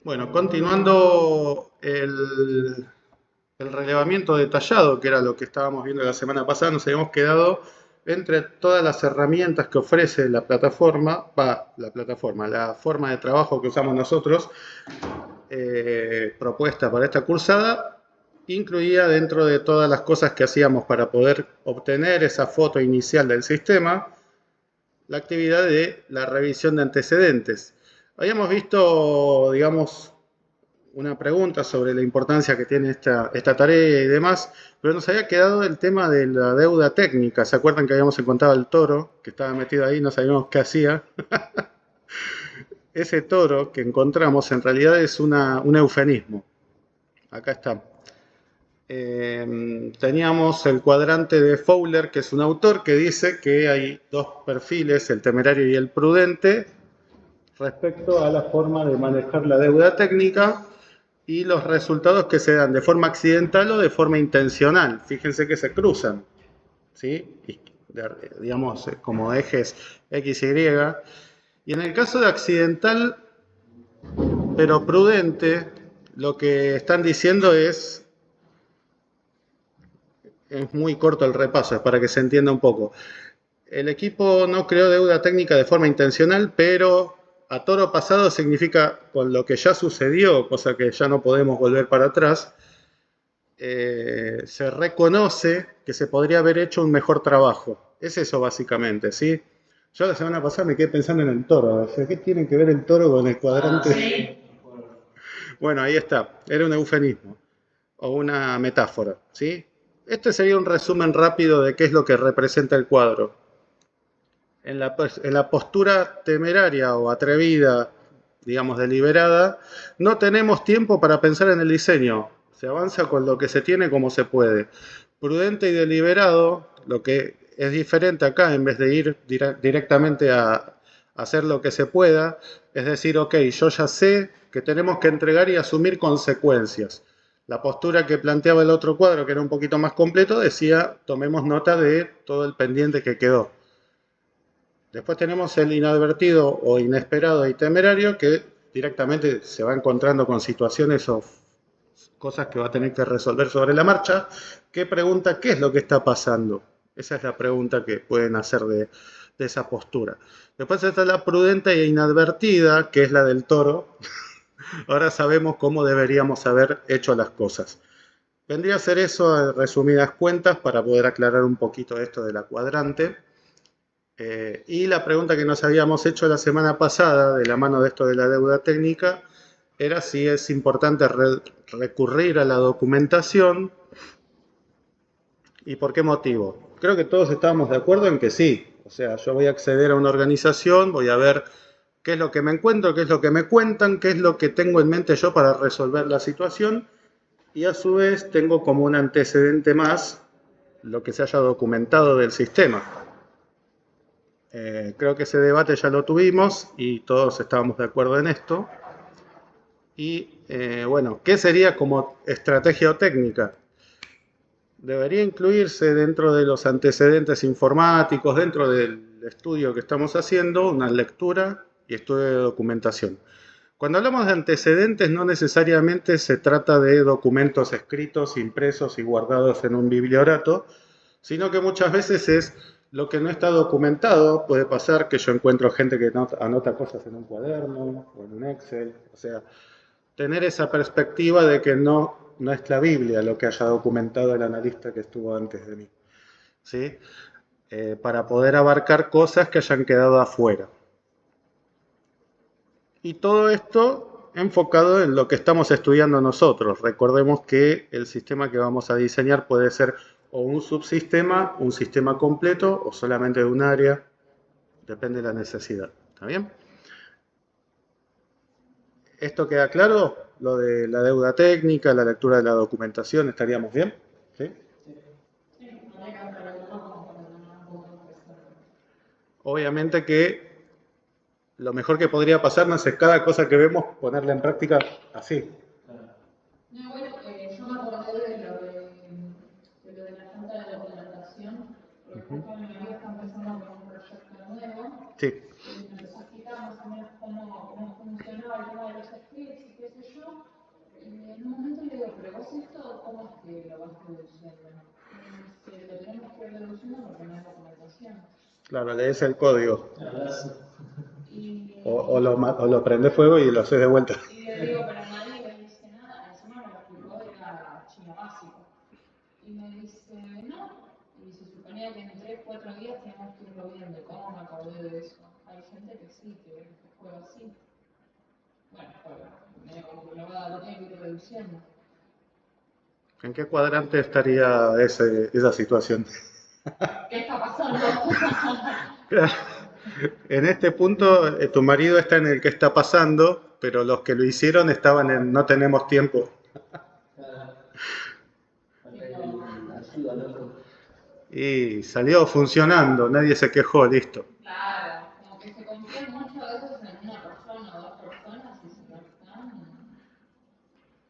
Bueno, continuando el relevamiento detallado, que era lo que estábamos viendo la semana pasada, nos habíamos quedado entre todas las herramientas que ofrece la forma de trabajo que usamos nosotros, propuesta para esta cursada, incluía dentro de todas las cosas que hacíamos para poder obtener esa foto inicial del sistema, la actividad de la revisión de antecedentes. Habíamos visto, digamos, una pregunta sobre la importancia que tiene esta tarea y demás, pero nos había quedado el tema de la deuda técnica. ¿Se acuerdan que habíamos encontrado el toro que estaba metido ahí? No sabíamos qué hacía. Ese toro que encontramos en realidad es un eufemismo. Acá está. Teníamos el cuadrante de Fowler, que es un autor que dice que hay dos perfiles, el temerario y el prudente, respecto a la forma de manejar la deuda técnica y los resultados que se dan de forma accidental o de forma intencional. Fíjense que se cruzan, ¿sí? Digamos, como ejes X, Y. Y en el caso de accidental, pero prudente, lo que están diciendo es muy corto el repaso, es para que se entienda un poco. El equipo no creó deuda técnica de forma intencional, pero a toro pasado significa con lo que ya sucedió, cosa que ya no podemos volver para atrás, se reconoce que se podría haber hecho un mejor trabajo. Es eso básicamente, ¿sí? Yo la semana pasada me quedé pensando en el toro. O sea, ¿qué tiene que ver el toro con el cuadrante? Sí. Bueno, ahí está. Era un eufemismo o una metáfora, ¿sí? Este sería un resumen rápido de qué es lo que representa el cuadro. En la postura temeraria o atrevida, digamos deliberada, no tenemos tiempo para pensar en el diseño. Se avanza con lo que se tiene como se puede. Prudente y deliberado, lo que es diferente acá, en vez de ir directamente a hacer lo que se pueda, es decir, ok, yo ya sé que tenemos que entregar y asumir consecuencias. La postura que planteaba el otro cuadro, que era un poquito más completo, decía, tomemos nota de todo el pendiente que quedó. Después tenemos el inadvertido o inesperado y temerario, que directamente se va encontrando con situaciones o cosas que va a tener que resolver sobre la marcha, que pregunta qué es lo que está pasando. Esa es la pregunta que pueden hacer de esa postura. Después está la prudente e inadvertida, que es la del toro. Ahora sabemos cómo deberíamos haber hecho las cosas. Vendría a ser eso en resumidas cuentas para poder aclarar un poquito esto de la cuadrante. Y la pregunta que nos habíamos hecho la semana pasada, de la mano de esto de la deuda técnica, era si es importante recurrir a la documentación y por qué motivo. Creo que todos estábamos de acuerdo en que sí. O sea, yo voy a acceder a una organización, voy a ver qué es lo que me encuentro, qué es lo que me cuentan, qué es lo que tengo en mente yo para resolver la situación y a su vez tengo como un antecedente más lo que se haya documentado del sistema. Creo que ese debate ya lo tuvimos y todos estábamos de acuerdo en esto. Y bueno, ¿qué sería como estrategia o técnica? Debería incluirse dentro de los antecedentes informáticos, dentro del estudio que estamos haciendo, una lectura y estudio de documentación. Cuando hablamos de antecedentes, no necesariamente se trata de documentos escritos, impresos y guardados en un bibliorato, sino que muchas veces es lo que no está documentado. Puede pasar que yo encuentro gente que anota cosas en un cuaderno o en un Excel. O sea, tener esa perspectiva de que no es la Biblia lo que haya documentado el analista que estuvo antes de mí, ¿sí? Para poder abarcar cosas que hayan quedado afuera. Y todo esto enfocado en lo que estamos estudiando nosotros. Recordemos que el sistema que vamos a diseñar puede ser o un subsistema, un sistema completo o solamente de un área. Depende de la necesidad. ¿Está bien? ¿Esto queda claro? Lo de la deuda técnica, la lectura de la documentación, ¿estaríamos bien? ¿Sí? Obviamente que lo mejor que podría pasarnos es cada cosa que vemos ponerla en práctica así. No, bueno, yo me acordé de lo de la falta de documentación, porque justo mi amigo está empezando con un proyecto nuevo Sí. y me empezó a explicar más o menos cómo funcionaba el tema de los scripts y qué sé en un momento le digo, pero vos esto, ¿cómo es que lo vas reduciendo? Lo tenemos que ir reduciendo porque no hay documentación. Claro, lees el código. Y, O lo prende fuego y lo haces de vuelta. y le digo, pero nadie me dice nada, encima me lo explicó, era chino básico. Y me dice, no, y se suponía que en 3-4 días teníamos que irlo viendo. ¿Cómo me acordé de eso? Hay gente que sí, que juega así. Bueno, medio como que lo tiene que ir reduciendo. ¿En qué cuadrante estaría esa situación? ¿Qué está pasando? En este punto, tu marido está en el que está pasando, pero los que lo hicieron estaban en no tenemos tiempo. Y salió funcionando, nadie se quejó, listo. Claro, como que se confía mucho a veces en una persona o dos personas y si no están.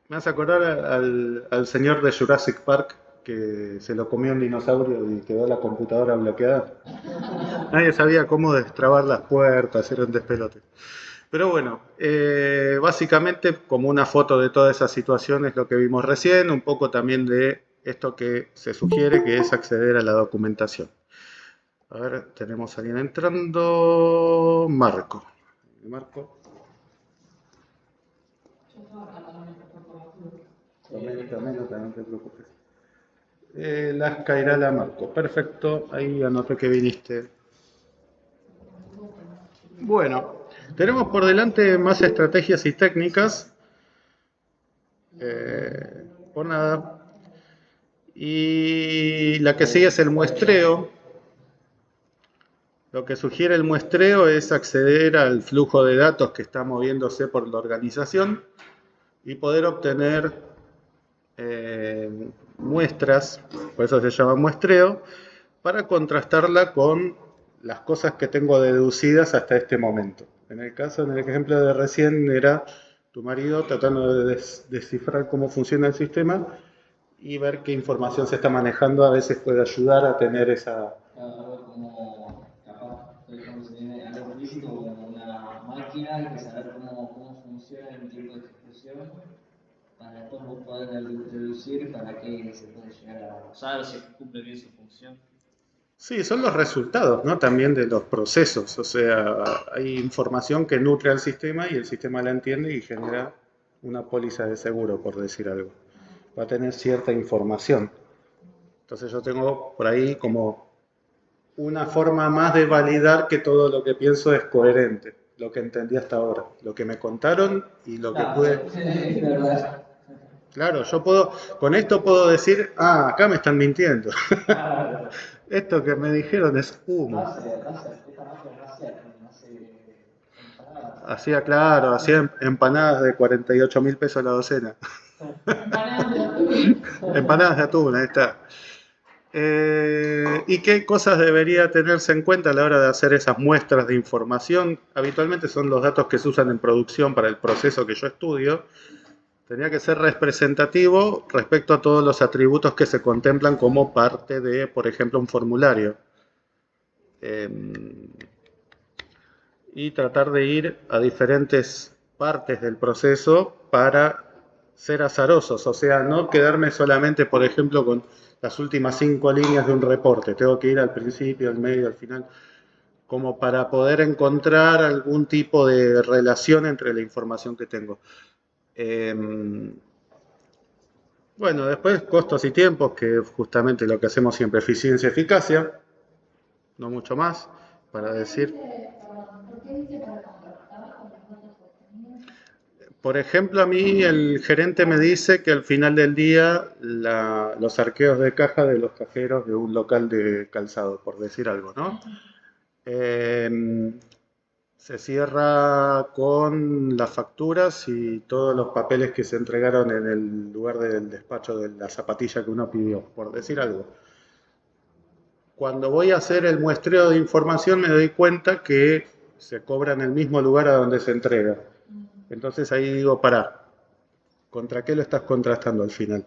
Me hace acordar al señor de Jurassic Park que se lo comió un dinosaurio y quedó la computadora bloqueada. Nadie sabía cómo destrabar las puertas, era un despelote. Pero bueno, básicamente como una foto de toda esa situación es lo que vimos recién, un poco también de esto que se sugiere, que es acceder a la documentación. A ver, tenemos a alguien entrando. Marco. Marco. Tomé nota, no te preocupes. Las Cairala Marco. Perfecto, ahí anoté que viniste. Bueno, tenemos por delante más estrategias y técnicas. Por nada. Y la que sigue es el muestreo. Lo que sugiere el muestreo es acceder al flujo de datos que está moviéndose por la organización y poder obtener muestras, por eso se llama muestreo, para contrastarla con las cosas que tengo deducidas hasta este momento. En el ejemplo de recién era tu marido tratando de descifrar cómo funciona el sistema y ver qué información se está manejando, a veces puede ayudar a tener esa... Algo como, capaz, por ejemplo, se tiene algo físico como una máquina, hay que saber cómo funciona el tiempo de ejecución para después vos poder deducir para qué se puede llegar a usar, si cumple bien su función. Sí, son los resultados, ¿no? También de los procesos, o sea, hay información que nutre al sistema y el sistema la entiende y genera una póliza de seguro, por decir algo. Va a tener cierta información. Entonces yo tengo por ahí como una forma más de validar que todo lo que pienso es coherente, lo que entendí hasta ahora, lo que me contaron y lo que pude... Es verdad. Claro, con esto puedo decir, acá me están mintiendo. Esto que me dijeron es humo. Hacía empanadas de 48.000 pesos la docena. Empanadas de atún, ahí está. ¿Y qué cosas debería tenerse en cuenta a la hora de hacer esas muestras de información? Habitualmente son los datos que se usan en producción para el proceso que yo estudio. Tenía que ser representativo respecto a todos los atributos que se contemplan como parte de, por ejemplo, un formulario. Y tratar de ir a diferentes partes del proceso para ser azarosos, o sea, no quedarme solamente, por ejemplo, con las últimas 5 líneas de un reporte. Tengo que ir al principio, al medio, al final, como para poder encontrar algún tipo de relación entre la información que tengo. Bueno, después costos y tiempos, que es justamente lo que hacemos siempre, eficiencia, eficacia, no mucho más, para decir... Por ejemplo, a mí el gerente me dice que al final del día los arqueos de caja de los cajeros de un local de calzado, por decir algo, ¿no? Se cierra con las facturas y todos los papeles que se entregaron en el lugar del despacho de la zapatilla que uno pidió, por decir algo. Cuando voy a hacer el muestreo de información me doy cuenta que se cobra en el mismo lugar a donde se entrega. Entonces ahí digo, pará, ¿contra qué lo estás contrastando al final?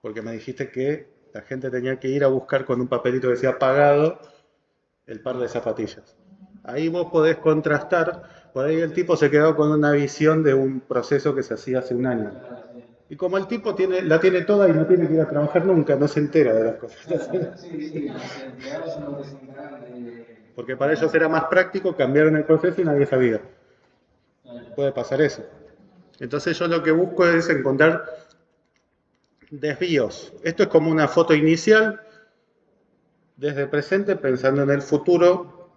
Porque me dijiste que la gente tenía que ir a buscar con un papelito que decía pagado el par de zapatillas. Ahí vos podés contrastar, por ahí el tipo se quedó con una visión de un proceso que se hacía hace un año. Y como el tipo la tiene toda y no tiene que ir a trabajar nunca, no se entera de las cosas. Sí, sí, los empleados son los que se encargan de... Porque para ellos era más práctico, cambiaron el proceso y nadie sabía. Puede pasar eso. Entonces yo lo que busco es encontrar desvíos. Esto es como una foto inicial, desde el presente pensando en el futuro.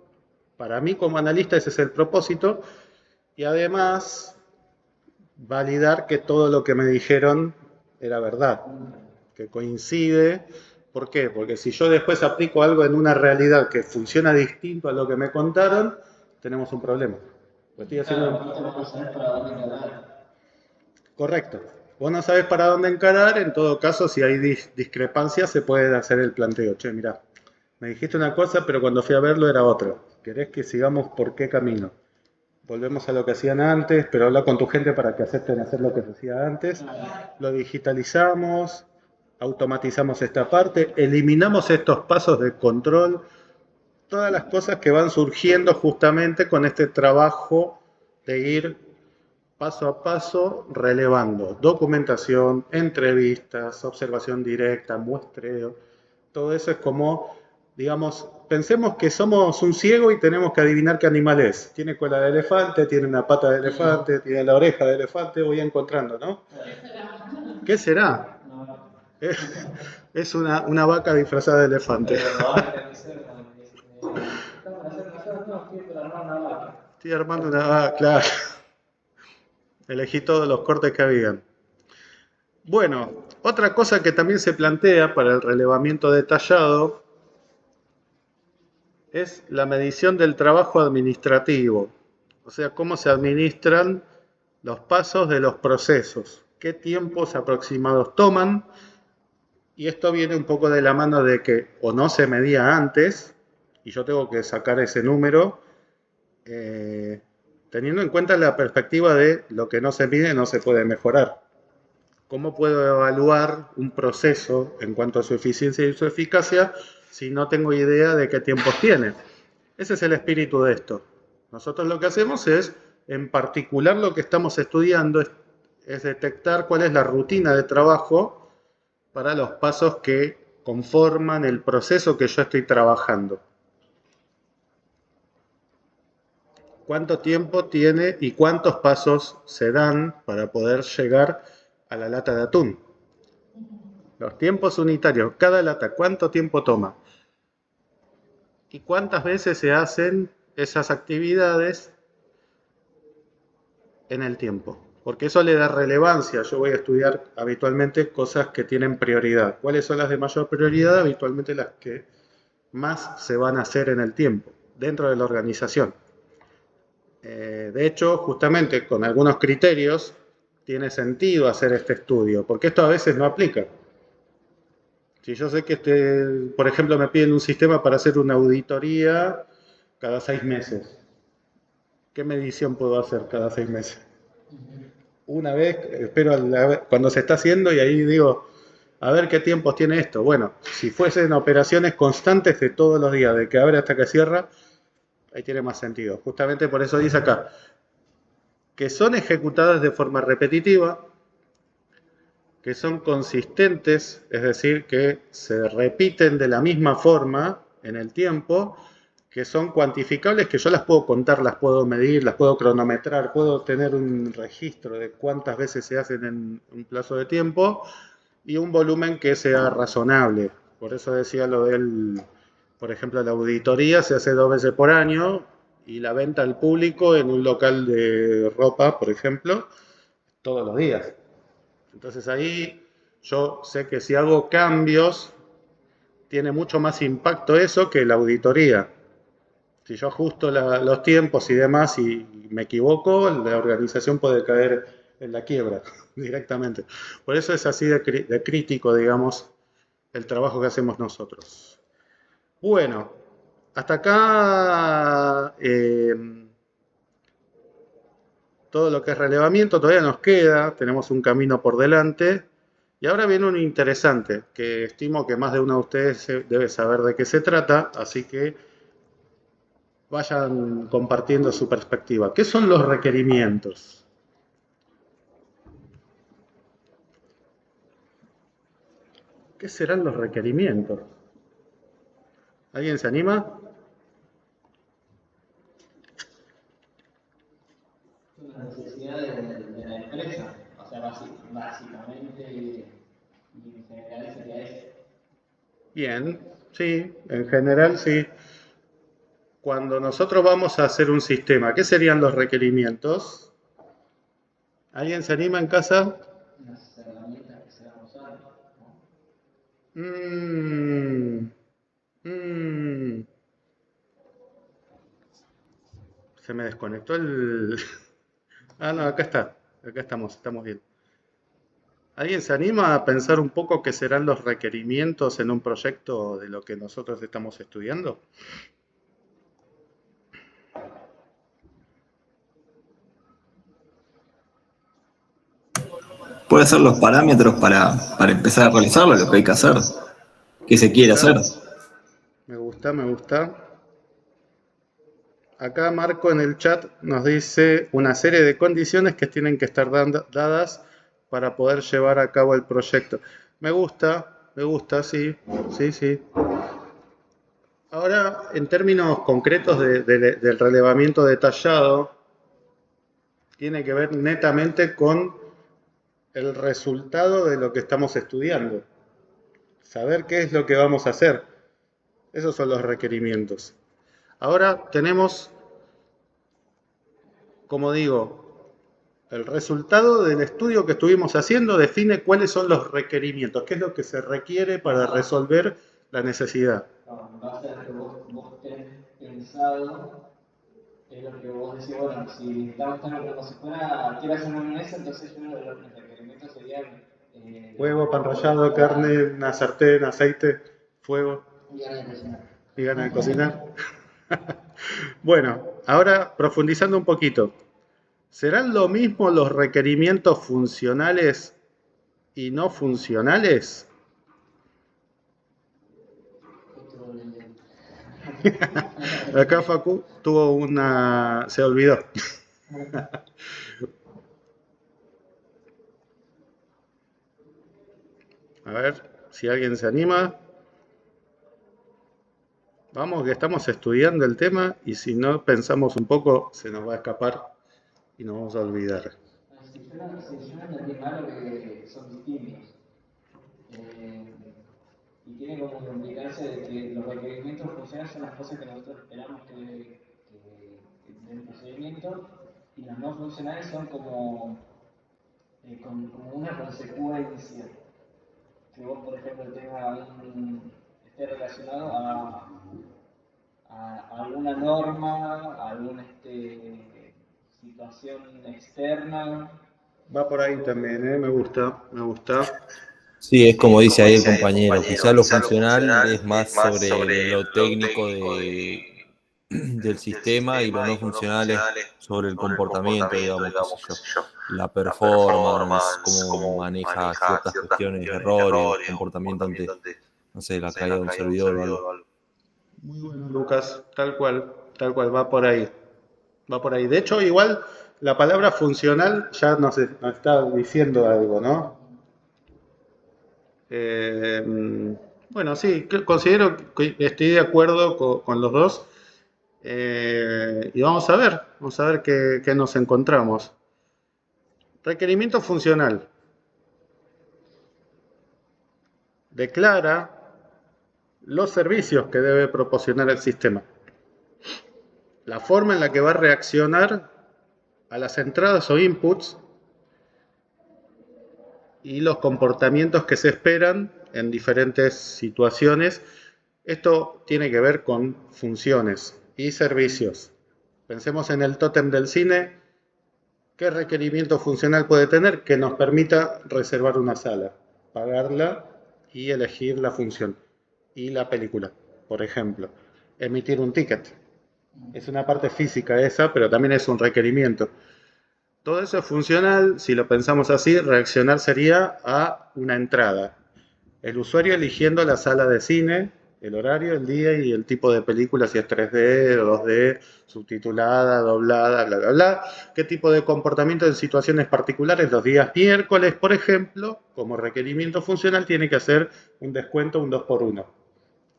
Para mí como analista ese es el propósito. Y además validar que todo lo que me dijeron era verdad, que coincide. ¿Por qué? Porque si yo después aplico algo en una realidad que funciona distinto a lo que me contaron, tenemos un problema. Lo estoy haciendo... Claro, aparte no sabes para dónde encarar. Correcto. Vos no sabés para dónde encarar, en todo caso, si hay discrepancias, se puede hacer el planteo. Che, mirá, me dijiste una cosa, pero cuando fui a verlo era otra. ¿Querés que sigamos por qué camino? Volvemos a lo que hacían antes, pero habla con tu gente para que acepten hacer lo que se hacía antes. Lo digitalizamos, automatizamos esta parte, eliminamos estos pasos de control, todas las cosas que van surgiendo justamente con este trabajo de ir paso a paso relevando documentación, entrevistas, observación directa, muestreo. Todo eso es como, digamos, pensemos que somos un ciego y tenemos que adivinar qué animal es. Tiene cola de elefante, tiene una pata de elefante, tiene la oreja de elefante, voy encontrando, ¿no? ¿Qué será? Es una vaca disfrazada de elefante. Estoy armando una vaca, claro. Elegí todos los cortes que habían. Bueno, otra cosa que también se plantea para el relevamiento detallado es la medición del trabajo administrativo, o sea, cómo se administran los pasos de los procesos, qué tiempos aproximados toman, y esto viene un poco de la mano de que o no se medía antes, y yo tengo que sacar ese número, teniendo en cuenta la perspectiva de lo que no se mide no se puede mejorar. ¿Cómo puedo evaluar un proceso en cuanto a su eficiencia y su eficacia si no tengo idea de qué tiempos tiene? Ese es el espíritu de esto. Nosotros lo que hacemos es, en particular lo que estamos estudiando, es detectar cuál es la rutina de trabajo para los pasos que conforman el proceso que yo estoy trabajando. ¿Cuánto tiempo tiene y cuántos pasos se dan para poder llegar a la lata de atún? Los tiempos unitarios, cada lata, ¿cuánto tiempo toma? ¿Y cuántas veces se hacen esas actividades en el tiempo? Porque eso le da relevancia. Yo voy a estudiar habitualmente cosas que tienen prioridad. ¿Cuáles son las de mayor prioridad? Habitualmente las que más se van a hacer en el tiempo, dentro de la organización. De hecho, justamente con algunos criterios tiene sentido hacer este estudio, porque esto a veces no aplica. Si yo sé que, por ejemplo, me piden un sistema para hacer una auditoría cada 6 meses, ¿qué medición puedo hacer cada 6 meses? Una vez, espero cuando se está haciendo y ahí digo, a ver qué tiempos tiene esto. Bueno, si fuesen operaciones constantes de todos los días, de que abre hasta que cierra, ahí tiene más sentido. Justamente por eso dice acá, que son ejecutadas de forma repetitiva, que son consistentes, es decir, que se repiten de la misma forma en el tiempo, que son cuantificables, que yo las puedo contar, las puedo medir, las puedo cronometrar, puedo tener un registro de cuántas veces se hacen en un plazo de tiempo y un volumen que sea razonable. Por eso decía lo del, por ejemplo, la auditoría se hace 2 veces por año y la venta al público en un local de ropa, por ejemplo, todos los días. Entonces ahí yo sé que si hago cambios, tiene mucho más impacto eso que la auditoría. Si yo ajusto los tiempos y demás y me equivoco, la organización puede caer en la quiebra directamente. Por eso es así de crítico, digamos, el trabajo que hacemos nosotros. Bueno, hasta acá todo lo que es relevamiento todavía nos queda, tenemos un camino por delante. Y ahora viene un interesante, que estimo que más de uno de ustedes debe saber de qué se trata, así que vayan compartiendo su perspectiva. ¿Qué son los requerimientos? ¿Qué serán los requerimientos? ¿Alguien se anima? Son las necesidades de la empresa, o sea, básicamente y en general sería eso. Bien, sí, en general sí. Cuando nosotros vamos a hacer un sistema, ¿qué serían los requerimientos? ¿Alguien se anima en casa? Unas herramientas que se van a usar, ¿no? Mm, mm. Se me desconectó el... Ah, no, acá está. Acá estamos bien. ¿Alguien se anima a pensar un poco qué serán los requerimientos en un proyecto de lo que nosotros estamos estudiando? Puede ser los parámetros para empezar a realizarlo, lo que hay que hacer, qué Me se quiere hacer. gusta, me gusta, me gusta. Acá Marco en el chat nos dice una serie de condiciones que tienen que estar dadas para poder llevar a cabo el proyecto. Me gusta, sí, sí, sí. Ahora, en términos concretos del relevamiento detallado, tiene que ver netamente con el resultado de lo que estamos estudiando. Saber qué es lo que vamos a hacer. Esos son los requerimientos. Ahora tenemos, como digo, el resultado del estudio que estuvimos haciendo define cuáles son los requerimientos, qué es lo que se requiere para resolver la necesidad. No, en base a lo que vos tenés pensado, es lo que vos decís, bueno, si necesitamos tener como si fuera, quiero hacer una mesa, entonces uno de los requerimientos serían Huevo, pan rallado, carne, una sartén, aceite, fuego y ganas de cocinar. y ganas de cocinar. Bueno, ahora profundizando un poquito. ¿Serán lo mismo los requerimientos funcionales y no funcionales? Acá Facu tuvo una... se olvidó. A ver si alguien se anima. Vamos, que estamos estudiando el tema y si no pensamos un poco se nos va a escapar y nos vamos a olvidar. Si yo no entendí mal lo que son distintos. Y tiene como que implicarse de que los requerimientos funcionales son las cosas que nosotros esperamos que den procedimiento y las no funcionales son como una consecuencia que vos, por ejemplo, esté relacionado a alguna norma, a alguna situación externa. Va por ahí también, ¿eh? Me gusta, me gusta. Sí, es como dice ahí el compañero, quizá lo funcional es más sobre lo técnico del sistema y lo no funcional es sobre el comportamiento, digamos, qué sé yo, la performance, cómo maneja ciertas cuestiones, errores, comportamiento ante, no sé, la caída de un servidor o algo. Muy bueno, Lucas, tal cual, va por ahí. Va por ahí. De hecho, igual la palabra funcional ya nos está diciendo algo, ¿no? Bueno, sí, considero que estoy de acuerdo con los dos. Y vamos a ver qué nos encontramos. Requerimiento funcional. Declara los servicios que debe proporcionar el sistema. La forma en la que va a reaccionar a las entradas o inputs y los comportamientos que se esperan en diferentes situaciones. Esto tiene que ver con funciones y servicios. Pensemos en el tótem del cine. ¿Qué requerimiento funcional puede tener? Que nos permita reservar una sala, pagarla y elegir la función. Y la película, por ejemplo. Emitir un ticket. Es una parte física esa, pero también es un requerimiento. Todo eso es funcional, si lo pensamos así, reaccionar sería a una entrada. El usuario eligiendo la sala de cine el horario, el día y el tipo de película, si es 3D o 2D, subtitulada, doblada, bla, bla, bla. ¿Qué tipo de comportamiento en situaciones particulares? Los días miércoles, por ejemplo, como requerimiento funcional, tiene que hacer un descuento, un 2x1.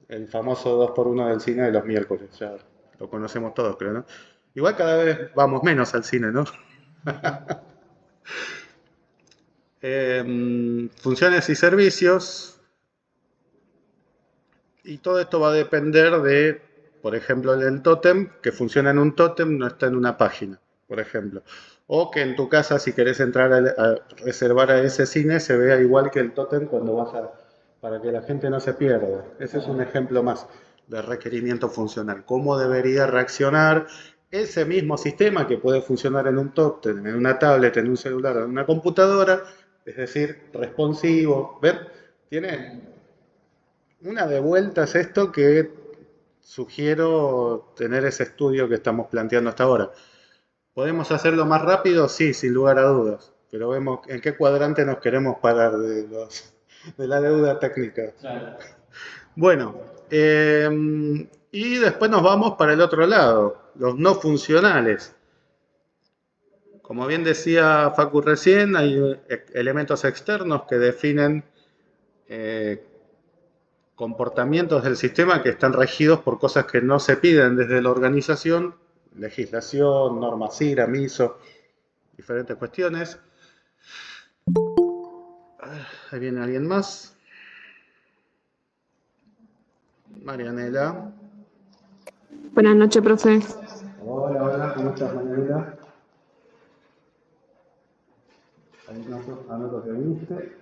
El famoso 2x1 del cine de los miércoles, ya lo conocemos todos, creo, ¿no? Igual cada vez vamos menos al cine, ¿no? Funciones y servicios. Y todo esto va a depender de, por ejemplo, el tótem, que funciona en un tótem, no está en una página, por ejemplo. O que en tu casa, si querés entrar a reservar a ese cine, se vea igual que el tótem cuando vas a, para que la gente no se pierda. Ese es un ejemplo más de requerimiento funcional. ¿Cómo debería reaccionar ese mismo sistema que puede funcionar en un tótem, en una tablet, en un celular, en una computadora? Es decir, responsivo. ¿Ven? Tiene una de vueltas esto que sugiero tener ese estudio que estamos planteando hasta ahora. ¿Podemos hacerlo más rápido? Sí, sin lugar a dudas. Pero vemos en qué cuadrante nos queremos parar de la deuda técnica. Claro. Bueno, y después nos vamos para el otro lado, los no funcionales. Como bien decía Facu recién, hay elementos externos que definen comportamientos del sistema que están regidos por cosas que no se piden desde la organización, legislación, normas IRA, MISO, diferentes cuestiones. Ahí viene alguien más. Marianela. Buenas noches, profe. Hola, hola, ¿cómo estás, Marianela? Ahí anoto que viniste.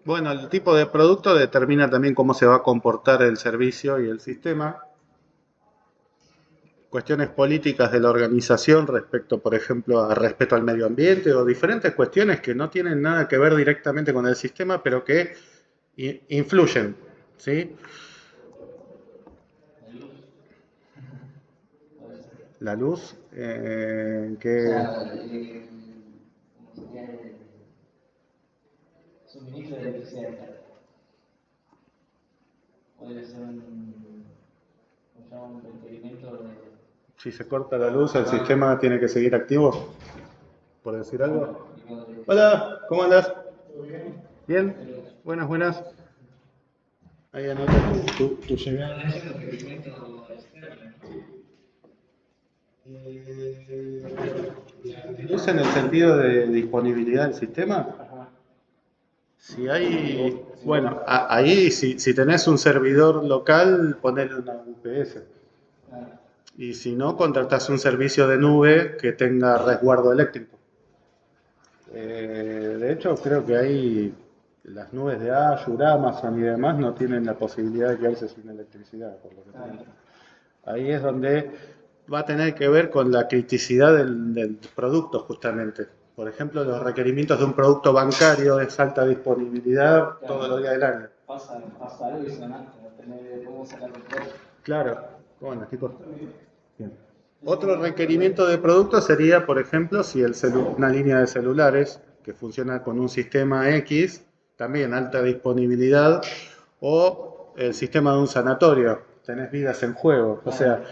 Bueno, el tipo de producto determina también cómo se va a comportar el servicio y el sistema. Cuestiones políticas de la organización respecto, por ejemplo, a respeto al medio ambiente o diferentes cuestiones que no tienen nada que ver directamente con el sistema, pero que influyen, ¿sí? La luz, que... Claro, como sería el suministro de electricidad. Puede ser un requerimiento de... Si se corta la luz, el sistema tiene que seguir activo, por decir algo. Hola, ¿cómo andas? ¿Bien? Buenas, buenas. Ahí anota tu llegada. ¿Luz en el sentido de disponibilidad del sistema? Si hay, bueno, ahí si tenés un servidor local, ponele una UPS. Y si no, contratás un servicio de nube que tenga resguardo eléctrico. De hecho, creo que ahí las nubes de Azure, Amazon y demás no tienen la posibilidad de quedarse sin electricidad, por lo que tengo. Ahí es donde va a tener que ver con la criticidad del producto, justamente. Por ejemplo, los requerimientos de un producto bancario es alta disponibilidad todos los días del año. Pasa algo y suena, podemos sacar el producto. Claro, bueno, chicos. Bien. Otro requerimiento de producto sería, por ejemplo, si una línea de celulares que funciona con un sistema X, también alta disponibilidad, o el sistema de un sanatorio, tenés vidas en juego. O sea,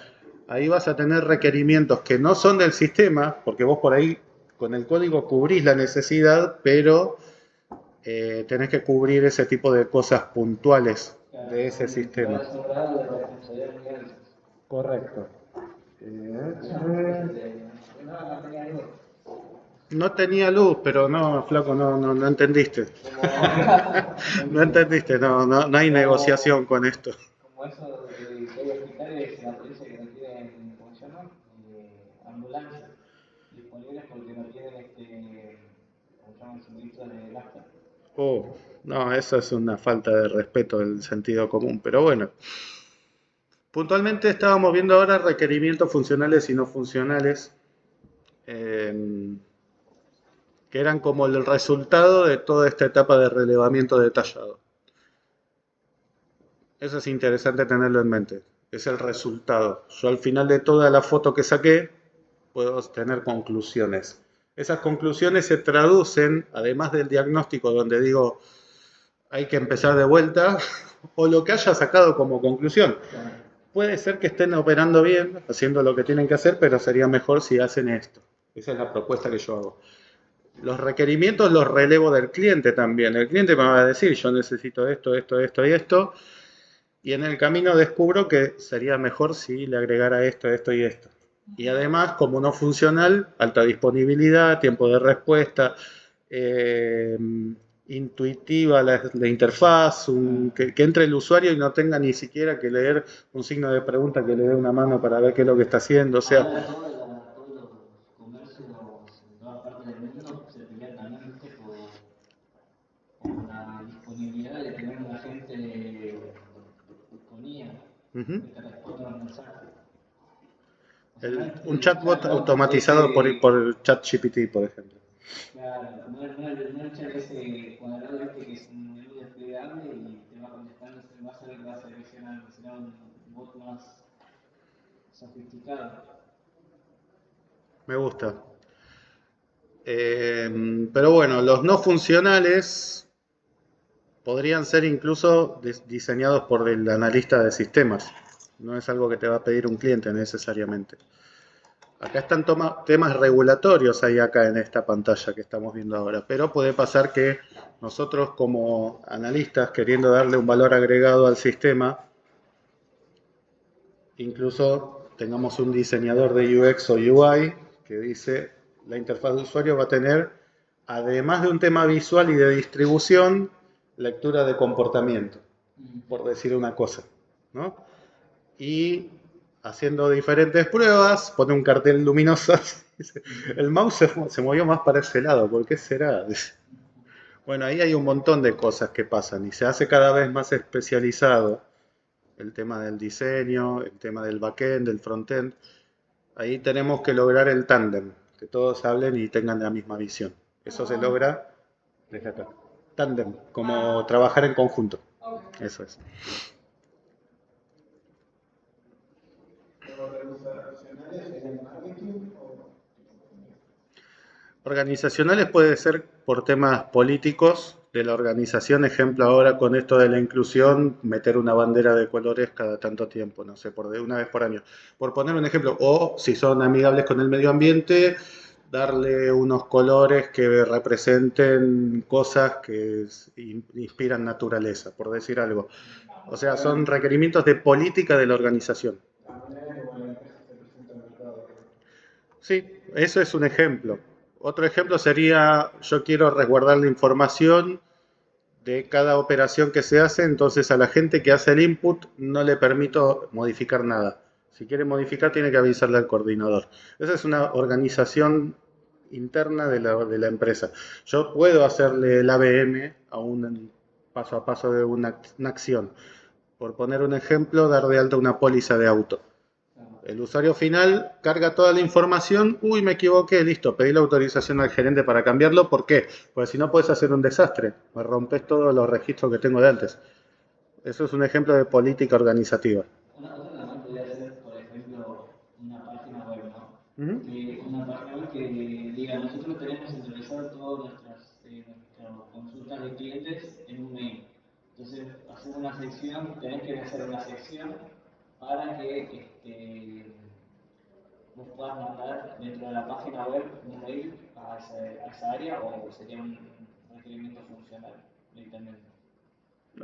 ahí vas a tener requerimientos que no son del sistema, porque vos por ahí con el código cubrís la necesidad, pero tenés que cubrir ese tipo de cosas puntuales de ese sistema. Correcto. No tenía luz, pero no, flaco, no entendiste. No entendiste, no hay negociación con esto. Como eso de que hay hospitales en la provincia que no tienen, ¿cómo se llama? Ambulancias disponibles porque no tienen ¿cómo se llama? Suministro de nafta. Oh, no, eso es una falta de respeto del sentido común, pero bueno. Puntualmente estábamos viendo ahora requerimientos funcionales y no funcionales, que eran como el resultado de toda esta etapa de relevamiento detallado. Eso es interesante tenerlo en mente, es el resultado. Yo al final de toda la foto que saqué, puedo tener conclusiones. Esas conclusiones se traducen, además del diagnóstico donde digo hay que empezar de vuelta, o lo que haya sacado como conclusión. Puede ser que estén operando bien, haciendo lo que tienen que hacer, pero sería mejor si hacen esto. Esa es la propuesta que yo hago. Los requerimientos los relevo del cliente también. El cliente me va a decir, yo necesito esto, esto, esto y esto, y en el camino descubro que sería mejor si le agregara esto, esto y esto. Y además, como no funcional, alta disponibilidad, tiempo de respuesta, intuitiva la interfaz, que entre el usuario y no tenga ni siquiera que leer un signo de pregunta, que le dé una mano para ver qué es lo que está haciendo. O sea, Ahora todos los comercios en todas partes del mundo se pelean también, ¿viste? Por la disponibilidad de tener un agente con IA que te responda los mensajes. un chatbot automatizado por ChatGPT, por ejemplo. Claro, no echar ese cuadrado que es un menú desplegable y te va contestando, se va seleccionando, será un bot más sofisticado. Me gusta. Pero bueno, los no funcionales podrían ser incluso diseñados por el analista de sistemas. No es algo que te va a pedir un cliente necesariamente. Acá están temas regulatorios ahí acá en esta pantalla que estamos viendo ahora, pero puede pasar que nosotros como analistas, queriendo darle un valor agregado al sistema, incluso tengamos un diseñador de UX o UI que dice la interfaz de usuario va a tener, además de un tema visual y de distribución, lectura de comportamiento, por decir una cosa, ¿no? Y haciendo diferentes pruebas, pone un cartel luminoso, dice, el mouse se movió más para ese lado, ¿por qué será? Bueno, ahí hay un montón de cosas que pasan y se hace cada vez más especializado el tema del diseño, el tema del backend, del frontend. Ahí tenemos que lograr el tándem, que todos hablen y tengan la misma visión. Eso se logra desde acá. Tándem, como trabajar en conjunto. Eso es. Organizacionales puede ser por temas políticos de la organización, ejemplo ahora con esto de la inclusión, meter una bandera de colores cada tanto tiempo, no sé, una vez por año. Por poner un ejemplo, o si son amigables con el medio ambiente, darle unos colores que representen cosas que inspiran naturaleza, por decir algo. O sea, son requerimientos de política de la organización. Sí, eso es un ejemplo. Otro ejemplo sería, yo quiero resguardar la información de cada operación que se hace, entonces a la gente que hace el input no le permito modificar nada. Si quiere modificar, tiene que avisarle al coordinador. Esa es una organización interna de la empresa. Yo puedo hacerle el ABM a un paso a paso de una acción. Por poner un ejemplo, dar de alta una póliza de auto. El usuario final carga toda la información, uy, me equivoqué, listo, pedí la autorización al gerente para cambiarlo, ¿por qué? Porque si no puedes hacer un desastre, me rompes todos los registros que tengo de antes. Eso es un ejemplo de política organizativa. Otra también podría ser, por ejemplo, una página web, ¿no? Una página web que diga, nosotros tenemos centralizado todas nuestras consultas de clientes en un mail. Entonces, hacer una sección, tenés que hacer una sección para que vos puedas mandar dentro de la página web un mail a esa área, o sería un requerimiento funcional directamente.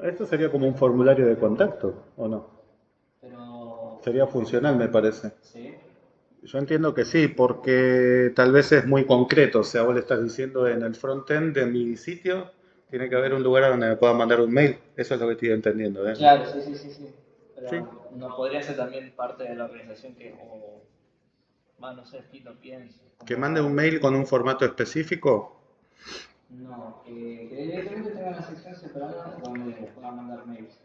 Esto sería como un formulario de contacto, ¿o no? Pero... Sería funcional, me parece. ¿Sí? Yo entiendo que sí, porque tal vez es muy concreto. O sea, vos le estás diciendo en el frontend de mi sitio, tiene que haber un lugar donde me pueda mandar un mail. Eso es lo que estoy entendiendo, ¿eh? Claro, sí. Pero Sí. no podría ser también parte de la organización que, o más, no sé, si lo pienso. Que mande un mail con un formato específico. No, que directamente tenga una sección separada donde pueda mandar mails.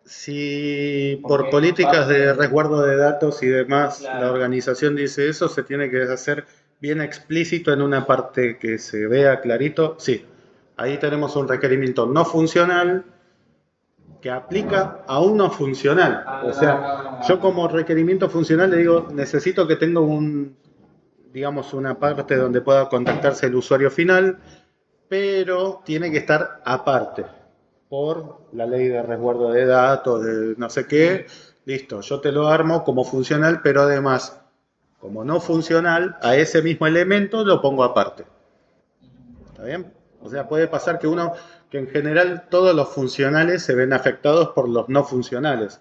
Si por políticas de resguardo de datos y demás, Claro, la organización dice eso, se tiene que hacer bien explícito en una parte que se vea clarito. Sí, ahí tenemos un requerimiento no funcional que aplica a un no funcional. O sea, yo como requerimiento funcional le digo, necesito que tenga un digamos, una parte donde pueda contactarse el usuario final, pero tiene que estar aparte por la ley de resguardo de datos, de no sé qué. Listo, yo te lo armo como funcional, pero además, como no funcional, a ese mismo elemento lo pongo aparte. ¿Está bien? O sea, puede pasar que en general todos los funcionales se ven afectados por los no funcionales.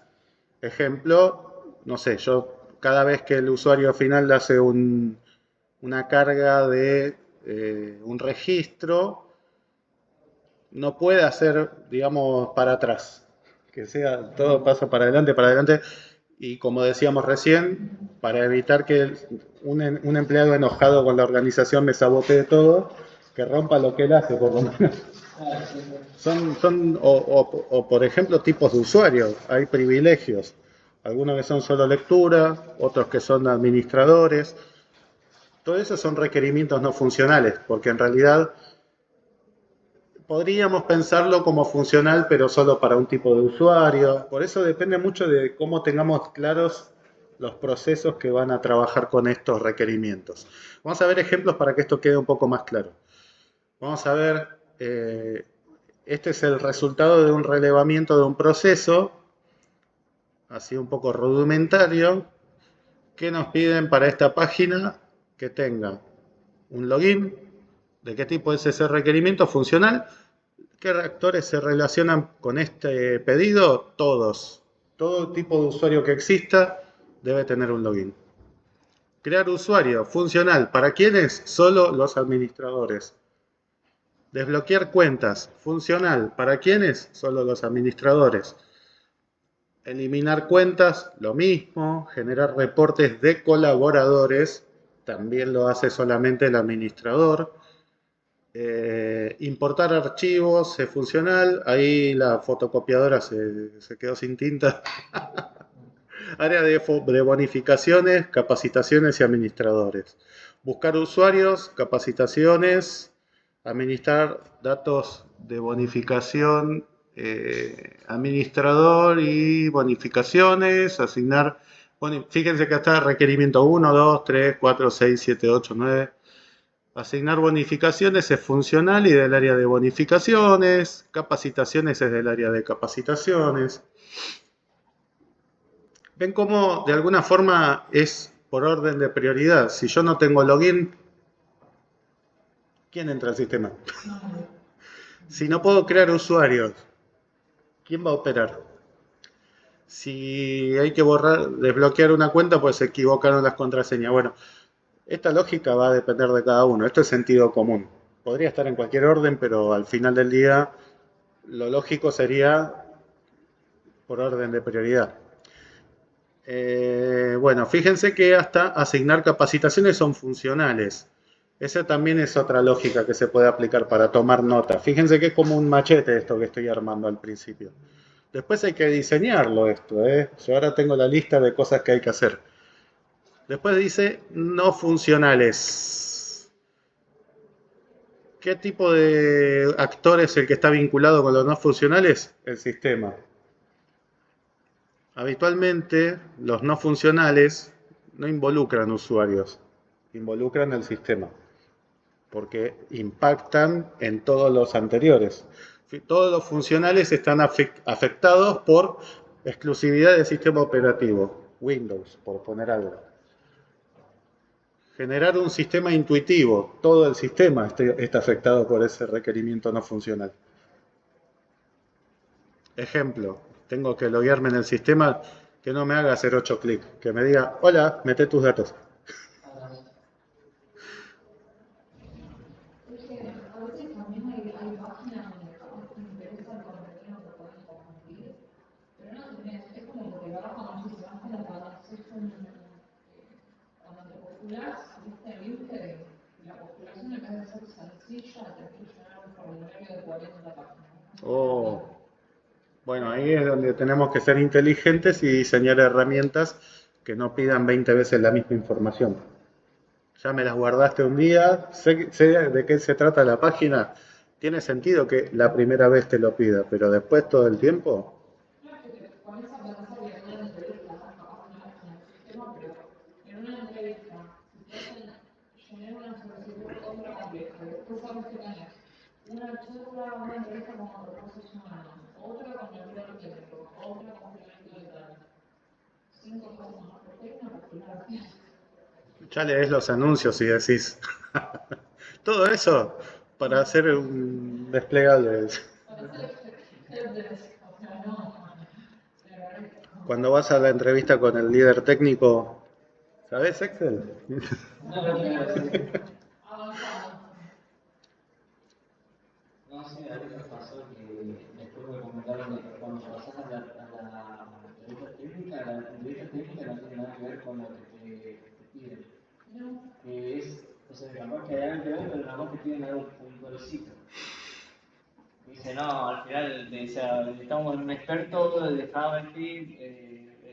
Ejemplo, no sé, yo cada vez que el usuario final hace una carga de un registro, no puede hacer, digamos, para atrás. Que sea todo paso para adelante, para adelante. Y como decíamos recién, para evitar que un empleado enojado con la organización me sabotee todo, que rompa lo que él hace, por lo menos. O, por ejemplo, tipos de usuarios. Hay privilegios. Algunos que son solo lectura, otros que son administradores. Todo eso son requerimientos no funcionales, porque en realidad podríamos pensarlo como funcional, pero solo para un tipo de usuario. Por eso depende mucho de cómo tengamos claros los procesos que van a trabajar con estos requerimientos. Vamos a ver ejemplos para que esto quede un poco más claro. Vamos a ver, este es el resultado de un relevamiento de un proceso, así un poco rudimentario, que nos piden para esta página que tenga un login. ¿De qué tipo es ese requerimiento funcional? ¿Qué reactores se relacionan con este pedido? Todos. Todo tipo de usuario que exista debe tener un login. Crear usuario funcional. ¿Para quiénes? Solo los administradores. Desbloquear cuentas. Funcional. ¿Para quiénes? Solo los administradores. Eliminar cuentas, lo mismo. Generar reportes de colaboradores. También lo hace solamente el administrador. Importar archivos es funcional. Ahí la fotocopiadora se quedó sin tinta. Área de bonificaciones, capacitaciones y administradores. Buscar usuarios, capacitaciones, administrar datos de bonificación, administrador y bonificaciones, asignar. Bueno, fíjense que está requerimiento 1, 2, 3, 4, 6, 7, 8, 9. Asignar bonificaciones es funcional y del área de bonificaciones. Capacitaciones es del área de capacitaciones. ¿Ven cómo de alguna forma es por orden de prioridad? Si yo no tengo login, ¿quién entra al sistema? Si no puedo crear usuarios, ¿quién va a operar? Si hay que desbloquear una cuenta, pues se equivocaron las contraseñas. Bueno, esta lógica va a depender de cada uno. Esto es sentido común. Podría estar en cualquier orden, pero al final del día lo lógico sería por orden de prioridad. Bueno, fíjense que hasta asignar capacitaciones son funcionales. Esa también es otra lógica que se puede aplicar para tomar nota. Fíjense que es como un machete esto que estoy armando al principio. Después hay que diseñarlo esto. Yo ahora tengo la lista de cosas que hay que hacer. Después dice no funcionales. ¿Qué tipo de actor es el que está vinculado con los no funcionales? El sistema. Habitualmente los no funcionales no involucran usuarios, involucran el sistema, porque impactan en todos los anteriores. Todos los funcionales están afectados por exclusividad del sistema operativo, Windows, por poner algo. Generar un sistema intuitivo, todo el sistema está afectado por ese requerimiento no funcional. Ejemplo, tengo que loguearme en el sistema, que no me haga hacer 8 clics, que me diga, hola, mete tus datos. A veces también hay páginas donde capaz te interesa el contenido que puedes compartir, pero no tenés, es como que vas como si se vas como cuando haces cuando te postulás, viste el LinkedIn, la postulación en vez de ser sencilla, te que llenar un formulario de 40 páginas. Oh, bueno, ahí es donde tenemos que ser inteligentes y diseñar herramientas que no pidan 20 veces la misma información. Ya me las guardaste un día, sé de qué se trata la página. Tiene sentido que la primera vez te lo pida, pero después todo el tiempo. Claro que con esa plataforma de una entrevista, capaz no es en el sistema, pero en una entrevista, si te hacen 5 cosas, porque hay una particular. Ya lees los anuncios y decís. Todo eso para hacer un desplegable. Cuando vas a la entrevista con el líder técnico, ¿sabes Excel? No sé, a mí me pasó que después me comentaron que cuando pasas a la entrevista técnica no tiene nada que ver con lo que te piden. Que es, o sea, capaz que hay algo que ver, pero nada más te piden algo puntualcito. Dice, no, al final, o sea, necesitamos un experto de JavaScript,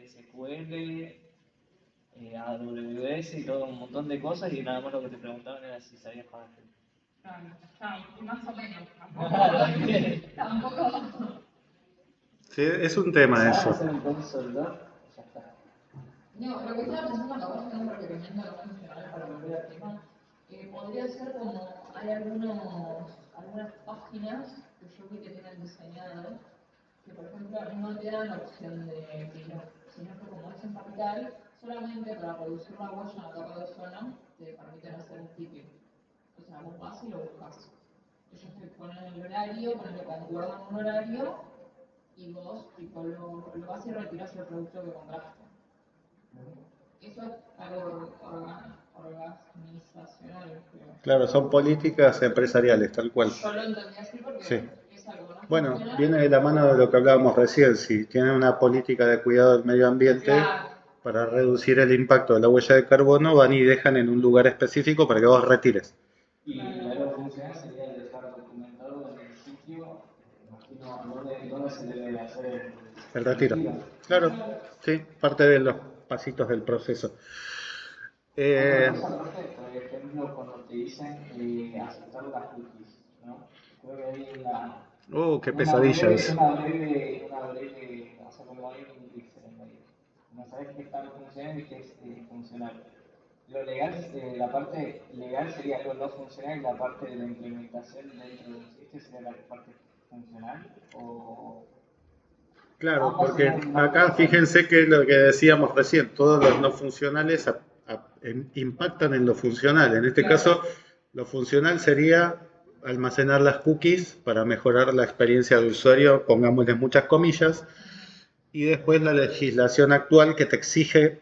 SQL, AWS y todo un montón de cosas, y nada más lo que te preguntaban era si sabías JavaScript. Claro, más o menos. Tampoco. Sí, es un tema eso. Hacer un consultor, ya está. No, lo que estaba pensando acá, que no recomiendo no funcional para volver al tema, podría ser como hay algunas páginas que yo vi que tienen diseñado, que por ejemplo no te dan la opción de que sino que como es en capital, solamente para producir la huella en la capa de ozono te permiten hacer un ticket. O sea, vos vas y lo buscas. Ellos te ponen el horario, concuerdan un horario y vos tipo, lo vas y retiras el producto que compraste. Eso es algo organizacional, creo. Claro, son políticas empresariales, tal cual. Yo lo entendí así porque Sí. es algo no Bueno, funcional. viene de la mano de lo que hablábamos recién. Si tienen una política de cuidado del medio ambiente, Claro. para reducir el impacto de la huella de carbono, van y dejan en un lugar específico para que vos retires. Y algo funcional sería dejar documentado en el sitio, imagino, dónde se debe hacer El retiro. Claro, sí, parte de los pasitos del proceso. Otra cosa, profe, por ejemplo, cuando te dicen aceptar las cookies, ¿no? Creo que hay Qué pesadilla es. una breve, o sea, como hay un pixel en medio. No sabes qué está funcional y qué es funcional. Lo legal, la parte legal sería algo no funcional y la parte de la implementación dentro de un sitio sería la parte funcional o... Claro, porque acá fíjense que lo que decíamos recién, todos los no funcionales impactan en lo funcional. En este caso, lo funcional sería almacenar las cookies para mejorar la experiencia del usuario, pongámosle muchas comillas, y después la legislación actual que te exige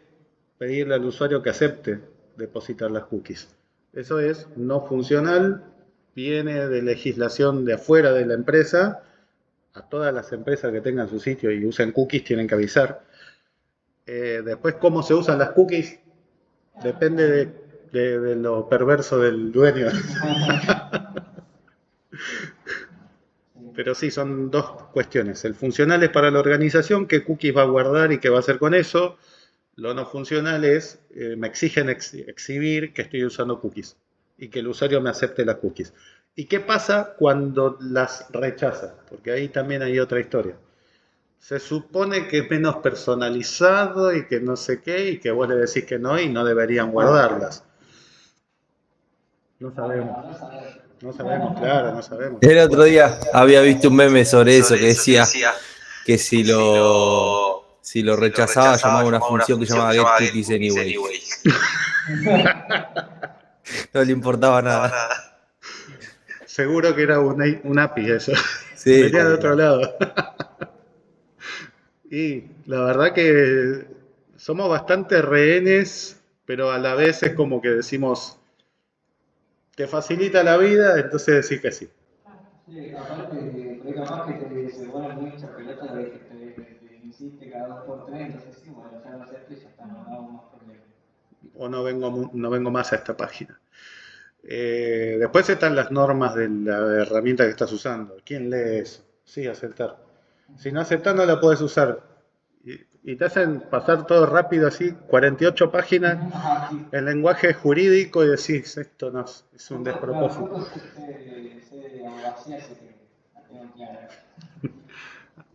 pedirle al usuario que acepte depositar las cookies. Eso es no funcional, viene de legislación de afuera de la empresa. A todas las empresas que tengan su sitio y usen cookies tienen que avisar. Después, cómo se usan las cookies depende de lo perverso del dueño. Pero sí, son dos cuestiones. El funcional es para la organización, qué cookies va a guardar y qué va a hacer con eso. Lo no funcional es, me exigen exhibir que estoy usando cookies y que el usuario me acepte las cookies. ¿Y qué pasa cuando las rechaza? Porque ahí también hay otra historia. Se supone que es menos personalizado y que no sé qué, y que vos le decís que no y no deberían guardarlas. No sabemos. No sabemos, claro, no sabemos. El otro día había visto un meme sobre eso que decía que si lo rechazaba llamaba a una función que llamaba Get Cookies Anyway. No le importaba nada. Seguro que era un API eso. Sí, venía de otro lado. Y la verdad que somos bastante rehenes, pero a la vez es como que decimos, te facilita la vida, entonces decís que sí. Sí, aparte, por ahí capaz que se ponen muchas pelotas de que te insiste cada 2 por 3, entonces sí, bueno, ya lo acepto y ya está, no hago más problemas. O no vengo más a esta página. Después están las normas de la herramienta que estás usando. ¿Quién lee eso? Sí, aceptar. Si no aceptas, no la puedes usar. Y te hacen pasar todo rápido así, 48 páginas en lenguaje jurídico y decís, esto no es un despropósito. Tampoco sé de abogacía, así que la tengo clara.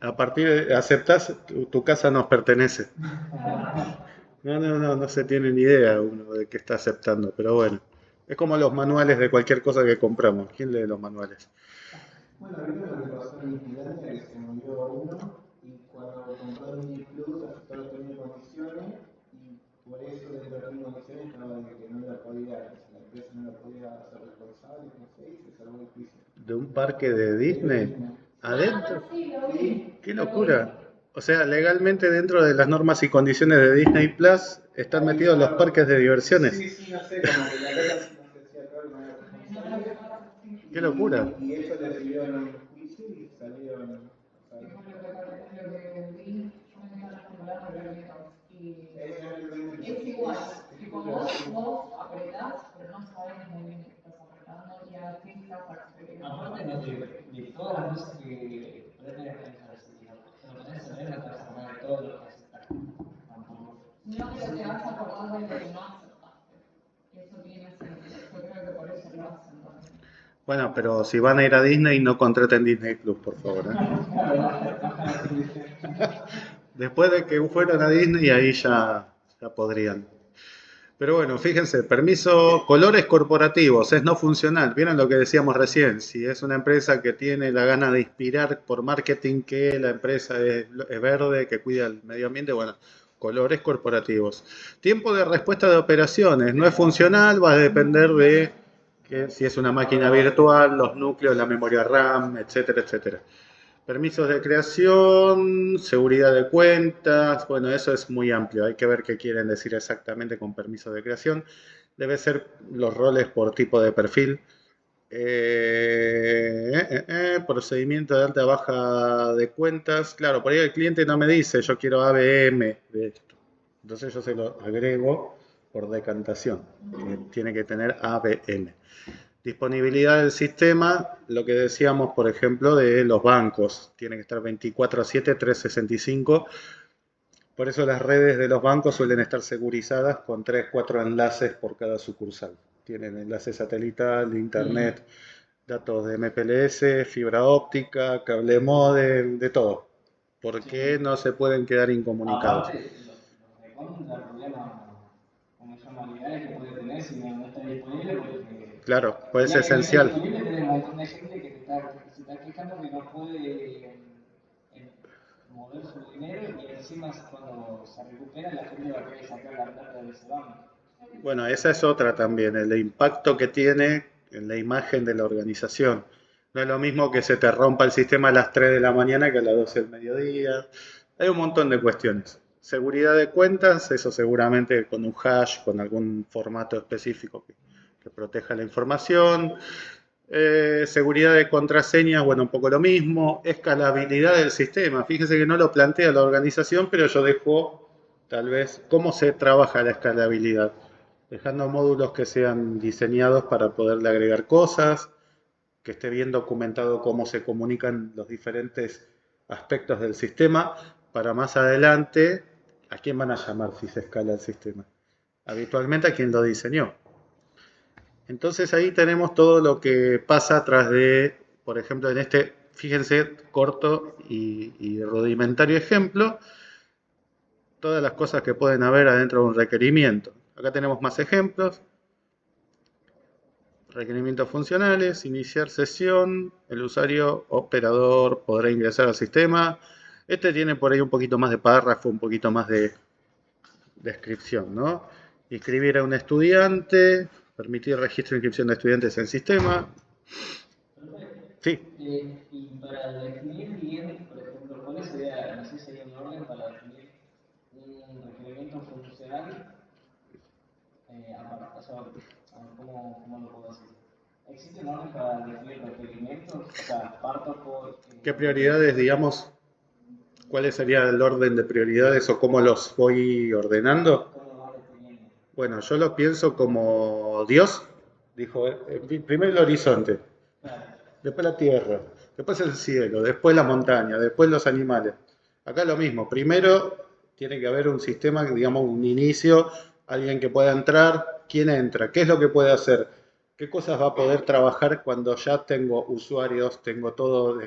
A partir de aceptás, tu casa nos pertenece. No se tiene ni idea uno de qué está aceptando, pero bueno. Es como los manuales de cualquier cosa que compramos. ¿Quién lee los manuales? Bueno, ahorita lo que pasó en mi cliente es que se me olvidó uno y cuando compró el Mini Plus aceptó los términos y condiciones de un parque de Disney adentro. Sí, lo vi. ¡Qué locura! O sea, legalmente dentro de las normas y condiciones de Disney Plus están metidos los parques de diversiones. Sí, no sé, como que la cosa no se hacía cargo de la responsabilidad. ¡Qué locura! Y ellos le siguieron un juicio y salieron. O sea, Lo que vi, yo me quedé acumulando reglamentos y es igual, tipo vos apretás, pero no sabés muy bien qué estás apretando y a qué estás accediendo. Aparte de todas las cosas que pueden realizar, si lo podés saber, no te vas a acordar de todo lo que haces. Tampoco. No, pero te vas a acordar de lo que no aceptaste. Eso tiene sentido. Yo creo que por eso lo hacen también. Bueno, pero si van a ir a Disney, no contraten Disney Plus, por favor. Después de que fueron a Disney, ahí ya podrían. Pero bueno, fíjense, permiso, colores corporativos, es no funcional. ¿Vieron lo que decíamos recién? Si es una empresa que tiene la gana de inspirar por marketing que la empresa es verde, que cuida el medio ambiente, bueno, colores corporativos. Tiempo de respuesta de operaciones, no es funcional, va a depender de que si es una máquina virtual, los núcleos, la memoria RAM, etcétera, etcétera. Permisos de creación, seguridad de cuentas, bueno, eso es muy amplio, hay que ver qué quieren decir exactamente con permisos de creación. Debe ser los roles por tipo de perfil. Procedimiento de alta baja de cuentas. Claro, por ahí el cliente no me dice, yo quiero ABM de esto. Entonces yo se lo agrego por decantación, que tiene que tener ABM. Disponibilidad del sistema, lo que decíamos, por ejemplo, de los bancos. Tiene que estar 24/7, 365. Por eso las redes de los bancos suelen estar segurizadas con 3, 4 enlaces por cada sucursal. Tienen enlace satelital, internet, datos de MPLS, fibra óptica, cable módem, de todo. ¿Por qué no se pueden quedar incomunicados? Aparte, los de contra el problema con formalidades que puede tener si no está disponible porque Claro, pues es ya que no está esencial. disponible tenés un montón de gente que se está quejando que no puede mover su dinero y encima cuando se recupera la gente va a querer sacar la plata de ese banco. Bueno, esa es otra también, el impacto que tiene en la imagen de la organización. No es lo mismo que se te rompa el sistema a las 3 de la mañana que a las 12 del mediodía. Hay un montón de cuestiones. Seguridad de cuentas, eso seguramente con un hash, con algún formato específico que proteja la información. Seguridad de contraseñas, bueno, un poco lo mismo. Escalabilidad del sistema. Fíjense que no lo plantea la organización, pero yo dejo tal vez cómo se trabaja la escalabilidad. Dejando módulos que sean diseñados para poderle agregar cosas, que esté bien documentado cómo se comunican los diferentes aspectos del sistema, para más adelante, ¿a quién van a llamar si se escala el sistema? Habitualmente a quien lo diseñó. Entonces ahí tenemos todo lo que pasa atrás de, por ejemplo, en este, fíjense, corto y rudimentario ejemplo, todas las cosas que pueden haber adentro de un requerimiento. Acá tenemos más ejemplos. Requerimientos funcionales, iniciar sesión, el usuario operador podrá ingresar al sistema. Este tiene por ahí un poquito más de párrafo, un poquito más de descripción, ¿no? Inscribir a un estudiante, permitir registro e inscripción de estudiantes en sistema. Sí. Y para definir bien, por ejemplo, ¿cuál sería, no sé si hay un orden para definir un requerimiento funcional? O sea, ¿cómo lo puedo decir? ¿Existe un orden para definir requerimientos? O sea, parto por... ¿Qué prioridades, digamos? ¿Cuál sería el orden de prioridades o cómo los voy ordenando? ¿Cómo lo vas definiendo? Bueno, yo lo pienso como Dios dijo, primero el horizonte, después la tierra, después el cielo, después la montaña, después los animales. Acá lo mismo, primero tiene que haber un sistema, digamos, un inicio, alguien que pueda entrar, quién entra, qué es lo que puede hacer, qué cosas va a poder trabajar cuando ya tengo usuarios, tengo todo,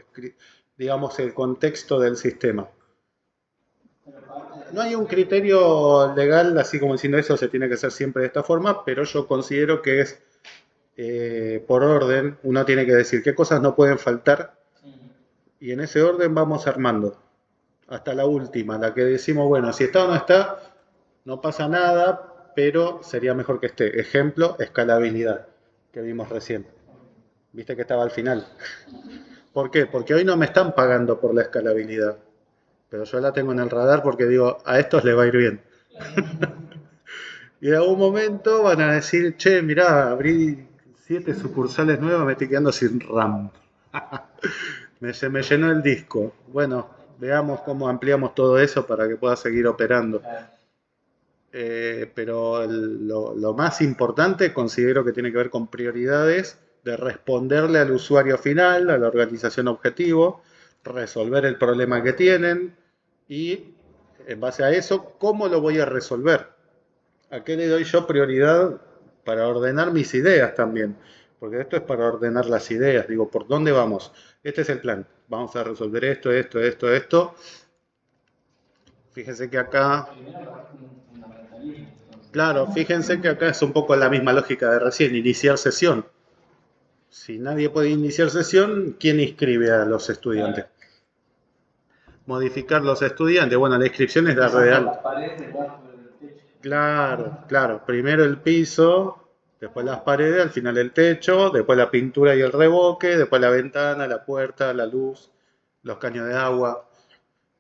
digamos, el contexto del sistema. No hay un criterio legal, así como diciendo eso se tiene que hacer siempre de esta forma, pero yo considero que es por orden, uno tiene que decir qué cosas no pueden faltar y en ese orden vamos armando hasta la última, la que decimos, bueno, si está o no está, no pasa nada, pero sería mejor que esté. Ejemplo, escalabilidad, que vimos recién. Viste que estaba al final. ¿Por qué? Porque hoy no me están pagando por la escalabilidad. Pero yo la tengo en el radar porque digo, a estos les va a ir bien. Y en algún momento van a decir, che, mirá, abrí 7 sucursales nuevas, me estoy quedando sin RAM. Se me llenó el disco. Bueno, veamos cómo ampliamos todo eso para que pueda seguir operando. Pero lo más importante considero que tiene que ver con prioridades de responderle al usuario final, a la organización objetivo, resolver el problema que tienen y en base a eso, ¿cómo lo voy a resolver? ¿A qué le doy yo prioridad para ordenar mis ideas también? Porque esto es para ordenar las ideas. Digo, ¿por dónde vamos? Este es el plan. Vamos a resolver esto, esto, esto, esto. Fíjense que acá... Claro, fíjense que acá es un poco la misma lógica de recién, iniciar sesión. Si nadie puede iniciar sesión, ¿quién inscribe a los estudiantes? Modificar los estudiantes. Bueno, la inscripción es dar de alta. Claro, claro. Primero el piso, después las paredes, al final el techo, después la pintura y el revoque, después la ventana, la puerta, la luz, los caños de agua.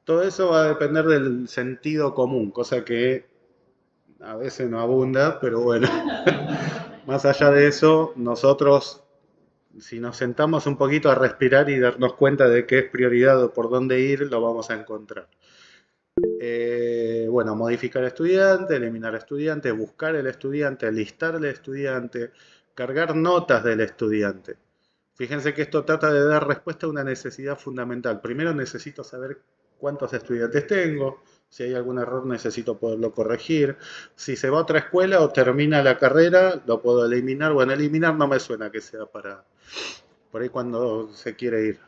Todo eso va a depender del sentido común, cosa que a veces no abunda, pero bueno. Más allá de eso, nosotros, si nos sentamos un poquito a respirar y darnos cuenta de qué es prioridad o por dónde ir, lo vamos a encontrar. Bueno, modificar estudiante, eliminar estudiante, buscar el estudiante, listar el estudiante, cargar notas del estudiante. Fíjense que esto trata de dar respuesta a una necesidad fundamental. Primero necesito saber cuántos estudiantes tengo, si hay algún error necesito poderlo corregir. Si se va a otra escuela o termina la carrera, lo puedo eliminar. Bueno, eliminar no me suena que sea para por ahí cuando se quiere ir.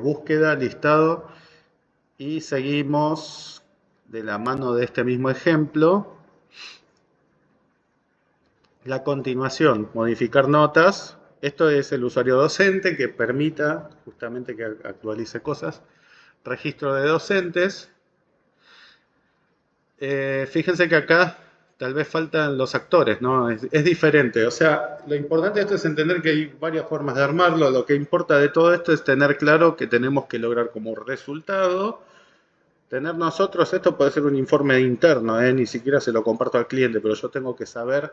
Búsqueda, listado. Y seguimos de la mano de este mismo ejemplo. La continuación, modificar notas. Esto es el usuario docente que permita justamente que actualice cosas. Registro de docentes. Fíjense que acá tal vez faltan los actores, ¿no? Es diferente. O sea, lo importante de esto es entender que hay varias formas de armarlo. Lo que importa de todo esto es tener claro que tenemos que lograr como resultado tener nosotros, esto puede ser un informe interno, ni siquiera se lo comparto al cliente, pero yo tengo que saber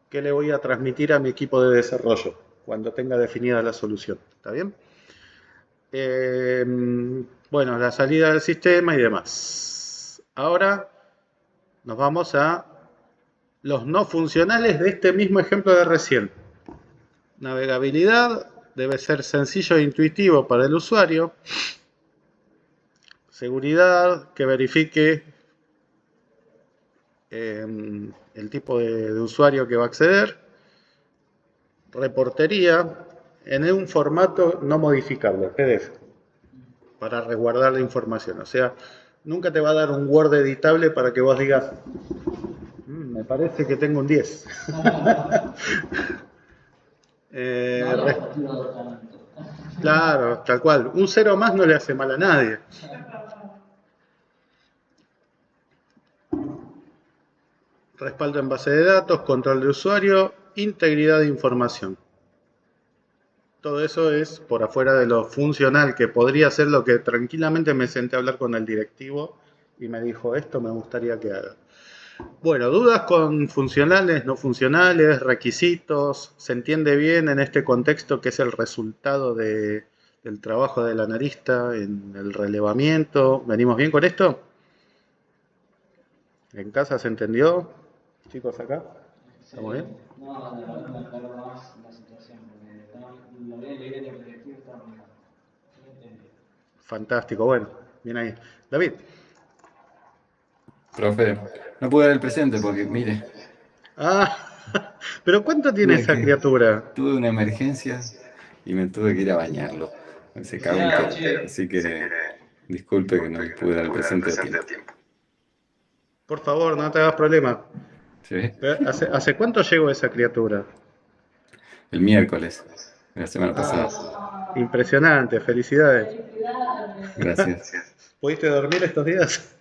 qué le voy a transmitir a mi equipo de desarrollo cuando tenga definida la solución. ¿Está bien? Bueno, la salida del sistema y demás. Ahora nos vamos a los no funcionales de este mismo ejemplo de recién. Navegabilidad debe ser sencillo e intuitivo para el usuario. Seguridad, que verifique el tipo de usuario que va a acceder. Reportería en un formato no modificable, PDF, para resguardar la información. O sea, nunca te va a dar un Word editable para que vos digas, me parece que tengo un 10. Claro, tal cual. Un 0 más no le hace mal a nadie. Respaldo en base de datos, control de usuario, integridad de información. Todo eso es por afuera de lo funcional, que podría ser lo que tranquilamente me senté a hablar con el directivo y me dijo, esto me gustaría que haga. Bueno, dudas con funcionales, no funcionales, requisitos. ¿Se entiende bien en este contexto que es el resultado del trabajo del analista en el relevamiento? ¿Venimos bien con esto? ¿En casa se entendió? Chicos, acá. ¿Estamos bien? No, de verdad me aclaro más la situación, porque lo había leído en el directivo, estaba muy mal. Fantástico, bueno, bien ahí. David. Profe, no pude dar el presente porque, mire, ¿Pero cuánto tiene esa criatura? tuve una emergencia y me tuve que ir a bañarlo. Se cagó entero. Así que disculpe que no pude dar el presente a tiempo. Por favor, no te hagas problema. ¿Sí? ¿Hace cuánto llegó esa criatura? El miércoles, de la semana pasada. Impresionante, felicidades. Gracias. ¿Pudiste dormir estos días?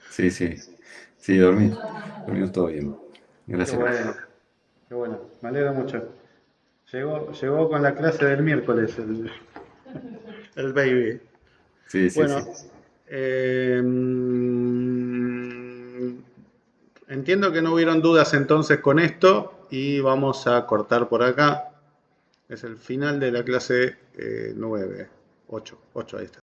Sí, dormimos todo bien. Gracias. Qué bueno, me alegro mucho. Llegó con la clase del miércoles el baby. Sí, sí, Bueno, sí. entiendo que no hubieron dudas entonces con esto y vamos a cortar por acá. Es el final de la clase 9, 8, ahí está.